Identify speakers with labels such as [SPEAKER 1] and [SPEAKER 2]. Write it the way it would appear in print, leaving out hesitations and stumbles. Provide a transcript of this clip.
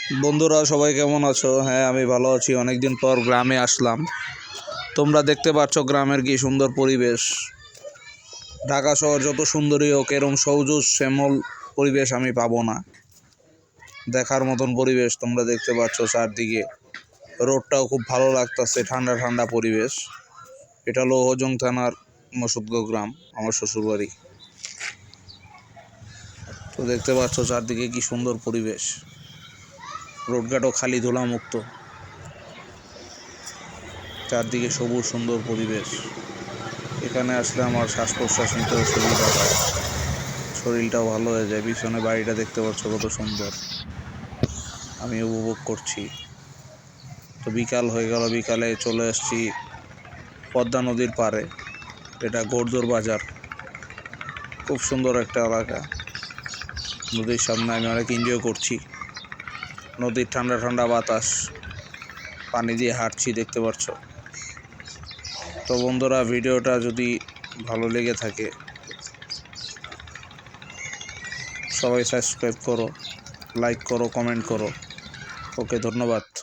[SPEAKER 1] বন্ধুরা সবাই কেমন আছো? হ্যাঁ, আমি ভালো আছি। অনেকদিন পর গ্রামে আসলাম। তোমরা দেখতে পাচ্ছ গ্রামের কি সুন্দর পরিবেশ। ঢাকা শহর যত সুন্দরী হোক, এরম সবুজ শ্যামল পরিবেশ আমি পাবো না। দেখার মতন পরিবেশ তোমরা দেখতে পাচ্ছ চারদিকে। রোডটাও খুব ভালো লাগতেছে, ঠান্ডা ঠান্ডা পরিবেশ। এটা হলো ওজং থানার মসুদগো গ্রাম, আমার শ্বশুরবাড়ি। তো দেখতে পাচ্ছ চারদিকে কি সুন্দর পরিবেশ। রোডঘাটও খালি ধুলামুক্ত, চারদিকে সবুজ সুন্দর পরিবেশ। এখানে আসলে আমার শ্বাস প্রশ্বাস নিতেও সুবিধা হয়, শরীরটাও ভালো হয়ে যায়। পিছনে বাড়িটা দেখতে পাচ্ছ কত সুন্দর, আমি উপভোগ করছি। তো বিকাল হয়ে গেল, বিকালে চলে আসছি পদ্মা নদীর পাড়ে। এটা গোর্দোর বাজার, খুব সুন্দর একটা এলাকা। নদীর সামনে আমি অনেক এনজয় করছি। নদীর ঠান্ডা ঠান্ডা বাতাস, পানি দিয়ে হাঁটছি, দেখতে পাচ্ছ। তো বন্ধুরা, ভিডিওটা যদি ভালো লেগে থাকে সবাই সাবস্ক্রাইব করো, লাইক করো, কমেন্ট করো। ওকে, ধন্যবাদ।